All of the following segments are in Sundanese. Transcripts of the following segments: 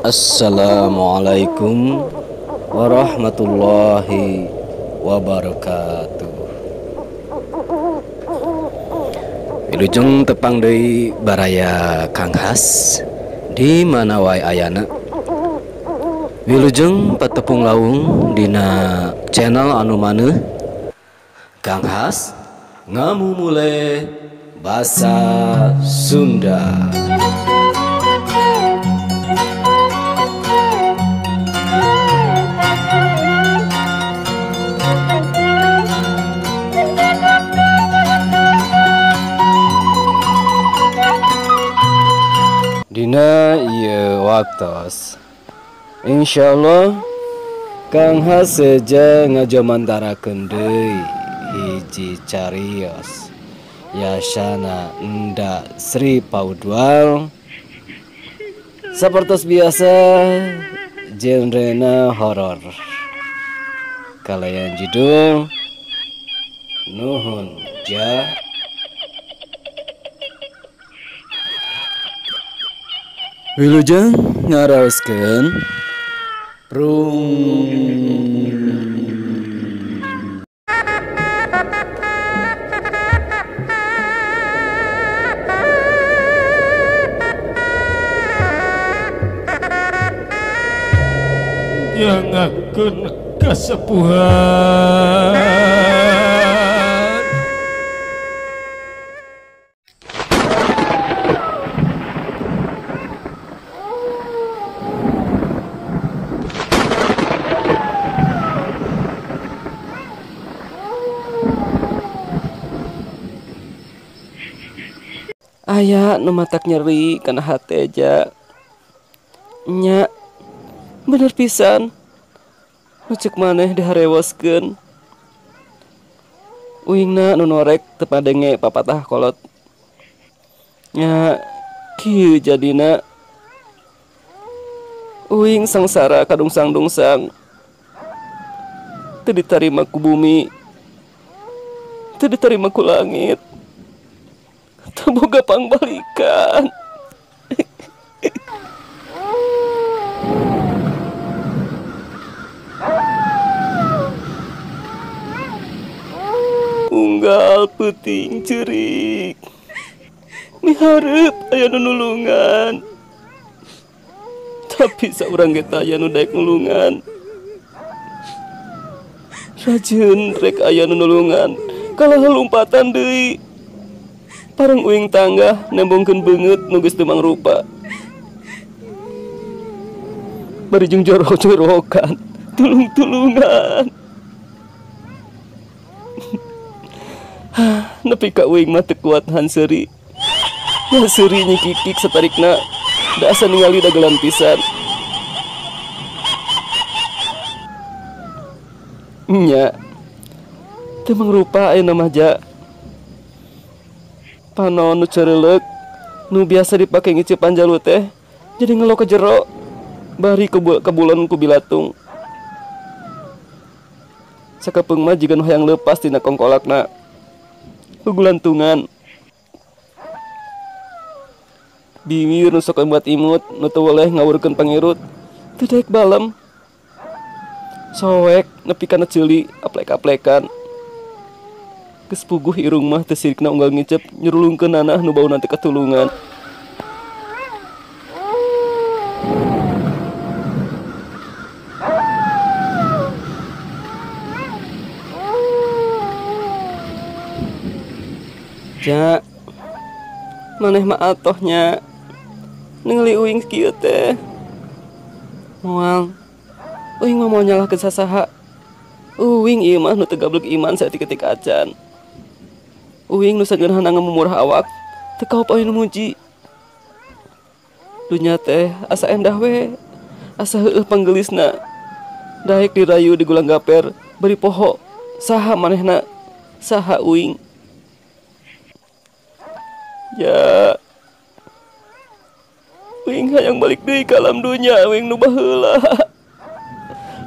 Assalamualaikum warahmatullahi wabarakatuh. Wilujeng tepang deui baraya Kang Has di mana wae ayana. Wilujeng patepung laung dina channel anu maneuh Kang Has ngamumule basa Sunda. Dina ieu waktos insyaallah Kang Has seja ngajomantarakeun deui hiji carios yasana Enda Sri Paudwal sapertos biasa genrena horor kalayan judul Nuhun Ja. Wilujeng ngaraoskeun Prung. Nyangakeun kasepuhan. Aya nu matak nyeri kana hate aja. Nya bener pisan nu ceuk maneh diharewoskeun. Uingna nu norek teu padenge papatah kolot. Nya kieu jadina uing sangsara kadungsang-dungsang teu ditarima ku bumi, teu ditarima ku langit, teu boga pangbalikan. Unggal peuting ceurik mihareup aya nu nulungan, tapi saurang ge teh aya nu daek nulungan. Rajeun rek aya nu nulungan kalaha lumpatan deui. Parang uing tanggah nembongkeun beungeut nu geus teu mangrupa. Bari jeung jorok-jorokan, tulung-tulungan. Nepi ka uing mah teu kuat hanseuri. Nya seuri nyikikik satarikna da asa ningali dagelan pisan. Nya teu mangrupa ayeuna mah ja. Panon nu ceureulek nu biasa dipake ngicip panjalu teh jadi ngelo ke jero bari kebulan ku bilatung. Sakapeung mah jiga nu hayang leupas tina kongkolakna gulantungan. Bibir nu sok imut nu teu weleh ngawurkeun pangirut teu daek balem. Soek nepi kana ceuli aplek-aplekan. Geus puguh irung mah teu sirikna unggal ngicep nyurulungkeun nanah nu bauna teu katulungan. Ja, maneh mah atohnya ningali uing kieu teh. Moal uing mah moal nyalahkeun sasaha. Uing ieu mah nu teu gablek iman saeutik-eutik acan. Uing nu sageunana ngamumurah awak teu kaup aya nu muji. Dunya teh asa endah we, asa heueuh panggelisna. Daek dirayu di gulang gaper bari poho. Saha manehna? Saha uing? Ya, uing hayang balik deui ka alam dunya, uing nu baheula.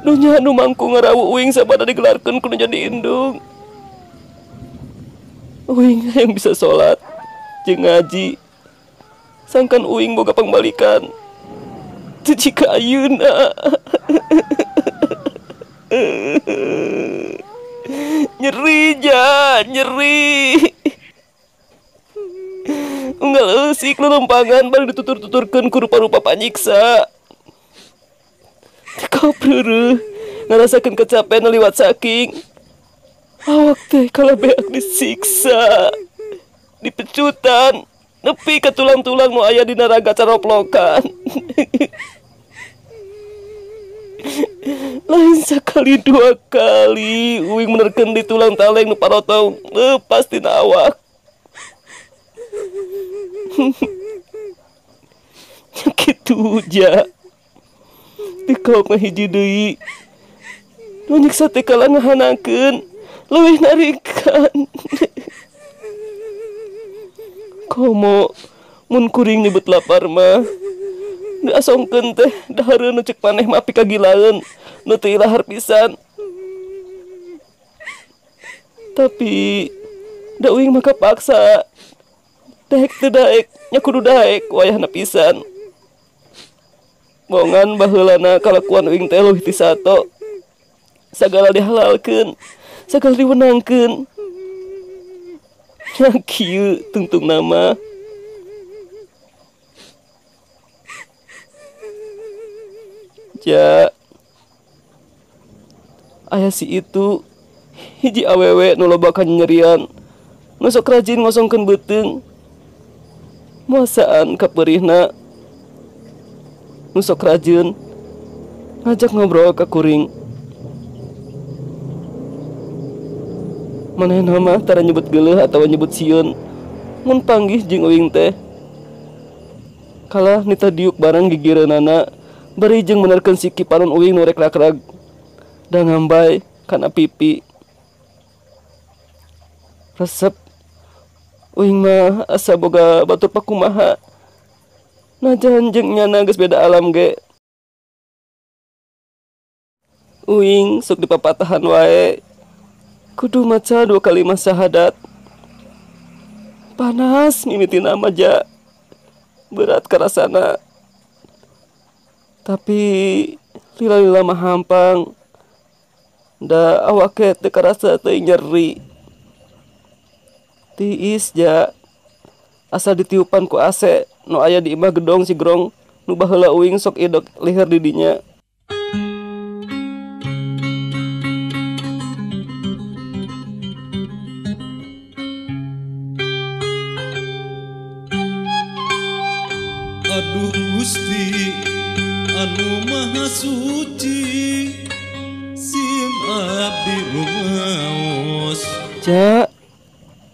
Dunya nu mangku ngarawu uing sabada digelarkeun ku nu jadi indung. Uing hayang bisa salat jeung ngaji. Sangkan uing boga pangbalikan. teu jika ayeuna. Nyeri ja, nyeri. Unggal eusik lelumpangan bari ditutur-tuturkeun ku rupa-rupa panyiksa. Kau peureuh ngarasakeun kecapean liwat saking. Awak teh kalabeak disiksa, dipecutan, nepi ka tulang-tulang nu aya dina raga caroplokan. Lain sakali dua kali uing menerkeun di tulang taleng nu parotong lepas tina awak. Kitu ja. Dikau mah hiji deui. Nu nyiksa teh kala ngahanakeun, leuwih narikan. Komo mun kuring nyebut lapar mah diasongkeun teh dahareun cek paneh mah api kagilaeun nu teu ilahar pisan. Tapi da uing mah kapaksa. Daek teu daek nya kudu daek wayahna pisan. Bongan baheulana kalakuan uing teh leuwih ti sato. Sagala dihalalkeun, sagala diwenangkeun. Nya kieu tungtungna mah. Ja, aya si itu hiji awewe nu loba kanyerian, nu sok rajin ngosongkeun beuteung. Moasaan kapeurihna nu sok rajin ngajak ngobrol ka kuring. Manehna mah tara nyebut geuleuh atawa nyebut sieun mun panggih jeung uing teh. Kalah nita diuk barang gigireunana bari jeung menerkeun siki panon uing nu rek ragrag da ngambay kana pipi. Resep uing mah asa boga batur pakumaha. Najan jeung nyana geus beda alam ge. Uing sok dipapatahan wae. Kudu maca 2 kalimat syahadat. Panas mimitina mah ja. Berat karasana. Tapi lila-lila mah hampang. Da awak ke teu karasa teuing nyeri. Tiis ja. Asal ditiupan ku ase nu aya di imah gedong si Grong nu baheula uing sok idok liher di dinya. Aduh Gusti anu maha suci, sim abdi rumaos. Ja,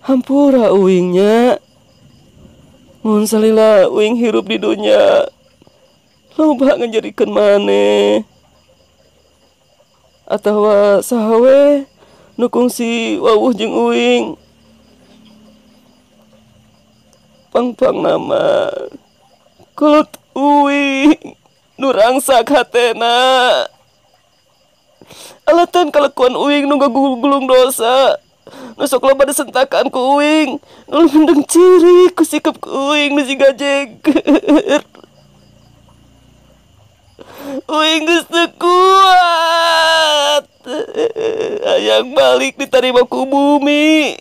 hampura uingnya. Mun salila uing hirup di dunya, loba ngajarikeun maneh. Atawa saha we nu kungsi wawuh jeung uing. Pang-pang nama kulut uing nu rangsak hatena. Alatan kalakuan uing nu gagulung dosa. Nu sok loba disentakan ku uing, nu mendeng ciri ku sikap ku uing nu siga jeger. Uing geus teu kuat. Hayang balik ditarima ku bumi,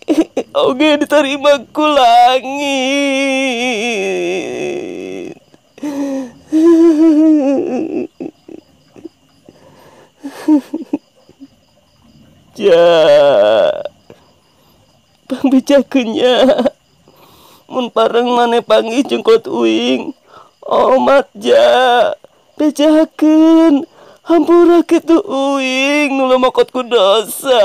oge ditarima ku langit. Ja, pangbijakeunnya mun pareng maneh panggih jeung kulit uing. Omat ja, bejakeun hampura kitu uing nu lumokot ku dosa.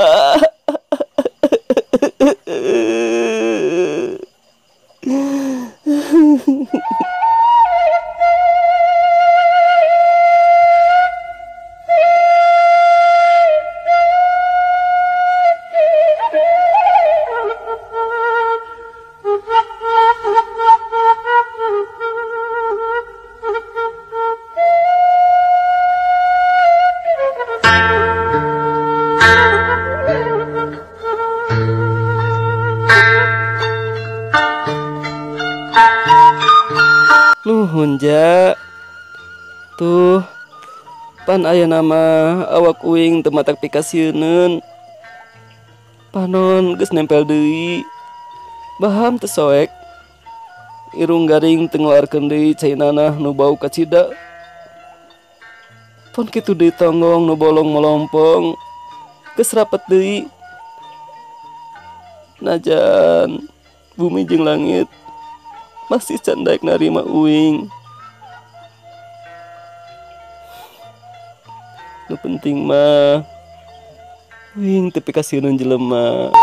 Tuh, pan aya nama awak uing teu matak pikasieun. Panon geus nempel deui. Baham teu soek. Irung garing teu ngeluarkeun deui cai nanah nu bau kacida. Pon kitu deui tonggong nu bolong melompong. Geus rapet deui. Najan bumi jeung langit masih can daek narima uing. Nu penting mah uing teu pikasieun jelema.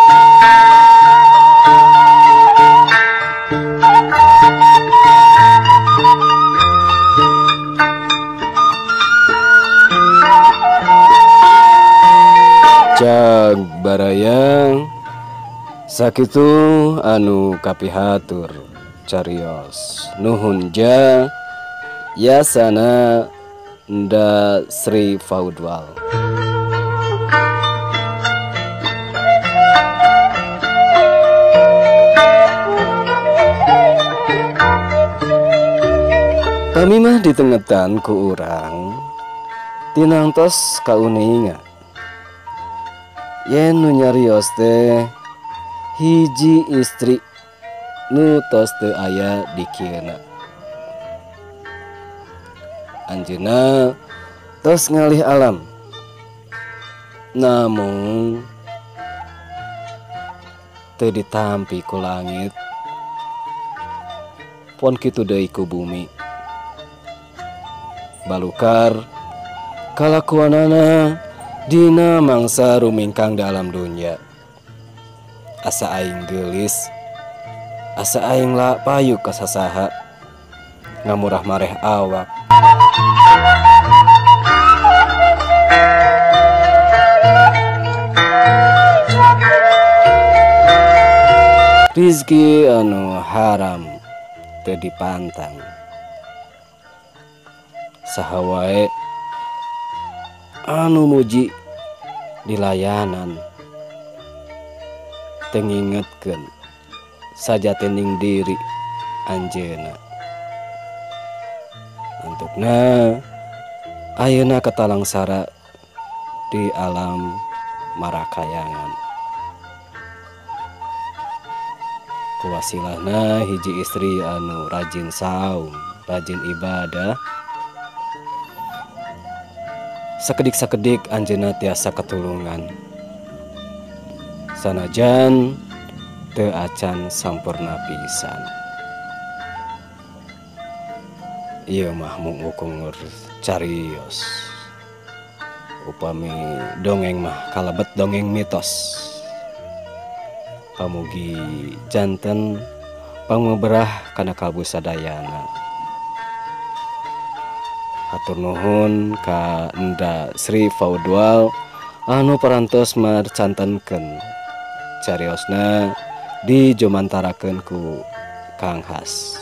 Cag barayang sakitu anu kapihatur carios nuhun ja yasana Nda Sri Faudwal. Kami mah ditengetan ku urang tinangtos kauninga yen nu nyarios teh hiji istri nu tos teu aya di kieuna. Anjeunna tos ngalih alam, namun teu ditampi ku langit, pon kitu deui ku bumi. Balukar kalakuanana dina mangsa rumingkang dalam dunya. Asa aing geulis, asa aing la payu ka sasaha, ngamurah mareh awak. Rizki anu haram teu dipantang. Saha wae anu muji dilayanan teu ngingetkeun sajatening diri anjeunna. Antukna ayeuna katalangsara di alam marakayangan. Kuwasilahna hiji istri anu rajin saum, rajin ibadah. Sakedik-sakedik anjeunna tiasa ketulungan. Sanajan teu acan sampurna pisan. Ieu mah mung ukur carios. Upami dongeng mah kalebet dongeng mitos. Pamugi janten panguberah kana kalbu sadayana. Hatur nuhun ka Nda Sri Faudwal anu parantos marcantenkeun cariosna dijomantarakeun ku Kang Has.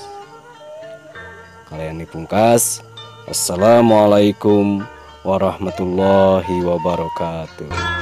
Kalian dipungkas. Assalamualaikum warahmatullahi wabarakatuh.